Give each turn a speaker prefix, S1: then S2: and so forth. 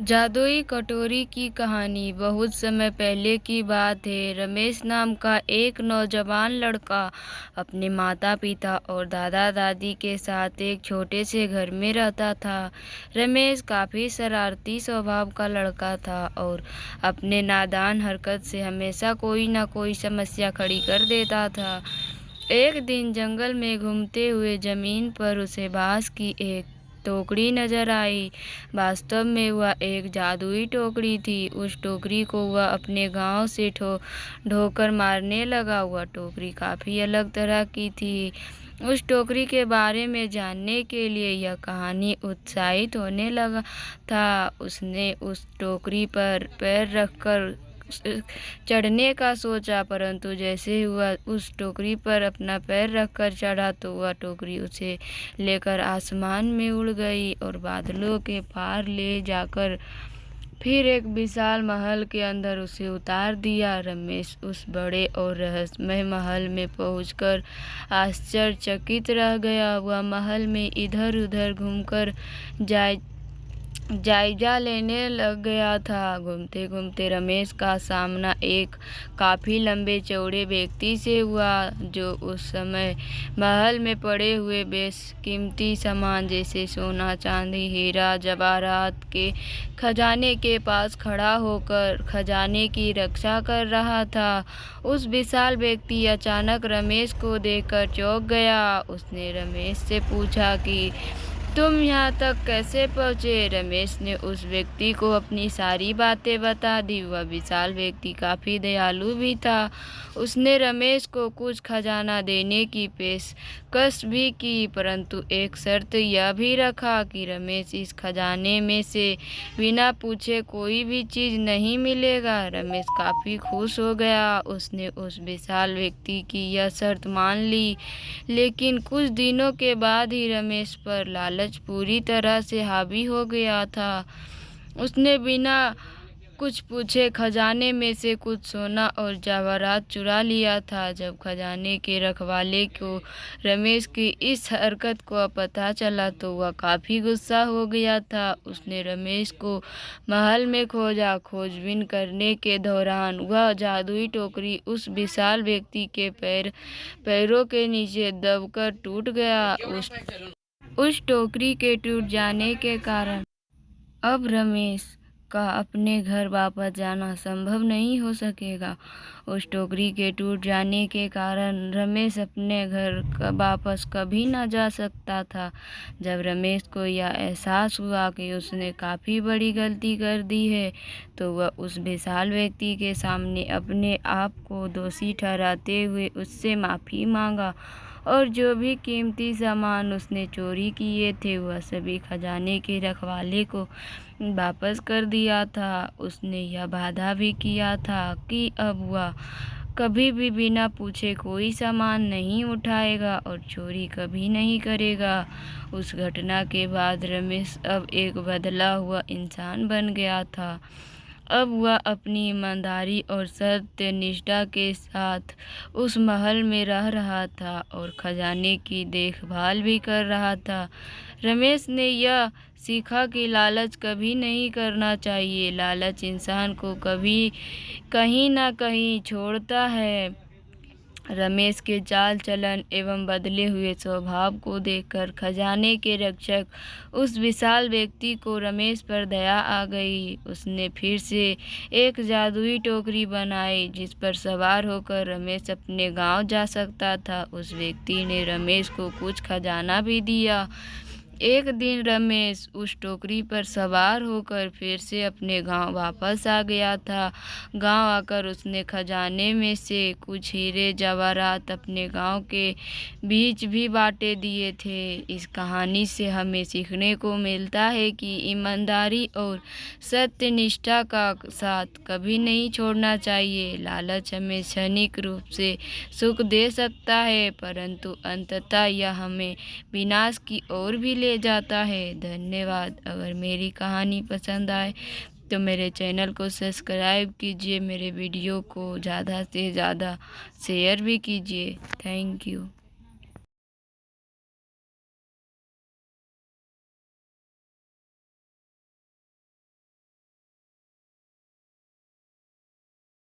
S1: जादुई कटोरी की कहानी। बहुत समय पहले की बात है। रमेश नाम का एक नौजवान लड़का अपने माता पिता और दादा दादी के साथ एक छोटे से घर में रहता था। रमेश काफ़ी शरारती स्वभाव का लड़का था और अपने नादान हरकत से हमेशा कोई न कोई समस्या खड़ी कर देता था। एक दिन जंगल में घूमते हुए जमीन पर उसे बांस की एक टोकरी नजर आई। वास्तव में वह एक जादुई टोकरी थी। उस टोकरी को वह अपने गांव से ढोकर मारने लगा। वह टोकरी काफ़ी अलग तरह की थी। उस टोकरी के बारे में जानने के लिए यह कहानी उत्साहित होने लगा था। उसने उस टोकरी पर पैर रखकर चढ़ने का सोचा, परंतु जैसे ही वह उस टोकरी पर अपना पैर रखकर चढ़ा तो वह टोकरी उसे लेकर आसमान में उड़ गई और बादलों के पार ले जाकर फिर एक विशाल महल के अंदर उसे उतार दिया। रमेश उस बड़े और रहस्यमय महल में पहुंचकर आश्चर्यचकित रह गया। वह महल में इधर उधर घूमकर जायजा लेने लग गया था। घूमते घूमते रमेश का सामना एक काफ़ी लंबे चौड़े व्यक्ति से हुआ, जो उस समय महल में पड़े हुए बेशकीमती सामान जैसे सोना चांदी हीरा जवाहरात के खजाने के पास खड़ा होकर खजाने की रक्षा कर रहा था। उस विशाल व्यक्ति अचानक रमेश को देखकर चौंक गया। उसने रमेश से पूछा कि तुम यहाँ तक कैसे पहुँचे? रमेश ने उस व्यक्ति को अपनी सारी बातें बता दी। वह विशाल व्यक्ति काफ़ी दयालु भी था। उसने रमेश को कुछ खजाना देने की पेशकश भी की, परंतु एक शर्त यह भी रखा कि रमेश इस खजाने में से बिना पूछे कोई भी चीज़ नहीं मिलेगा। रमेश काफ़ी खुश हो गया। उसने उस विशाल व्यक्ति की यह शर्त मान ली, लेकिन कुछ दिनों के बाद ही रमेश पर लालच पूरी तरह से हावी हो गया था। उसने बिना कुछ पूछे खजाने में से कुछ सोना और जवाहरात चुरा लिया था। जब खजाने के रखवाले को रमेश की इस हरकत को पता चला तो वह काफ़ी गुस्सा हो गया था। उसने रमेश को महल में खोजा। खोजबीन करने के दौरान वह जादुई टोकरी उस विशाल व्यक्ति के पैरों के नीचे दबकर टूट गया। उस टोकरी के टूट जाने के कारण अब रमेश का अपने घर वापस जाना संभव नहीं हो सकेगा। उस टोकरी के टूट जाने के कारण रमेश अपने घर वापस कभी ना जा सकता था। जब रमेश को यह एहसास हुआ कि उसने काफ़ी बड़ी गलती कर दी है, तो वह उस विशाल व्यक्ति के सामने अपने आप को दोषी ठहराते हुए उससे माफ़ी मांगा और जो भी कीमती सामान उसने चोरी किए थे वह सभी खजाने के रखवाले को वापस कर दिया था। उसने यह वादा भी किया था कि अब वह कभी भी बिना पूछे कोई सामान नहीं उठाएगा और चोरी कभी नहीं करेगा। उस घटना के बाद रमेश अब एक बदला हुआ इंसान बन गया था। अब वह अपनी ईमानदारी और सत्य निष्ठा के साथ उस महल में रह रहा था और खजाने की देखभाल भी कर रहा था। रमेश ने यह सीखा कि लालच कभी नहीं करना चाहिए। लालच इंसान को कभी कहीं ना कहीं छोड़ता है। रमेश के चाल चलन एवं बदले हुए स्वभाव को देखकर खजाने के रक्षक उस विशाल व्यक्ति को रमेश पर दया आ गई। उसने फिर से एक जादुई टोकरी बनाई जिस पर सवार होकर रमेश अपने गांव जा सकता था। उस व्यक्ति ने रमेश को कुछ खजाना भी दिया। एक दिन रमेश उस टोकरी पर सवार होकर फिर से अपने गांव वापस आ गया था। गांव आकर उसने खजाने में से कुछ हीरे जवाहरात अपने गांव के बीच भी बांटे दिए थे। इस कहानी से हमें सीखने को मिलता है कि ईमानदारी और सत्यनिष्ठा का साथ कभी नहीं छोड़ना चाहिए। लालच हमें क्षणिक रूप से सुख दे सकता है, परंतु अंततः यह हमें विनाश की ओर भी ले जाता है। धन्यवाद। अगर मेरी कहानी पसंद आए तो मेरे चैनल को सब्सक्राइब कीजिए। मेरे वीडियो को ज़्यादा से ज़्यादा शेयर भी कीजिए। Thank you.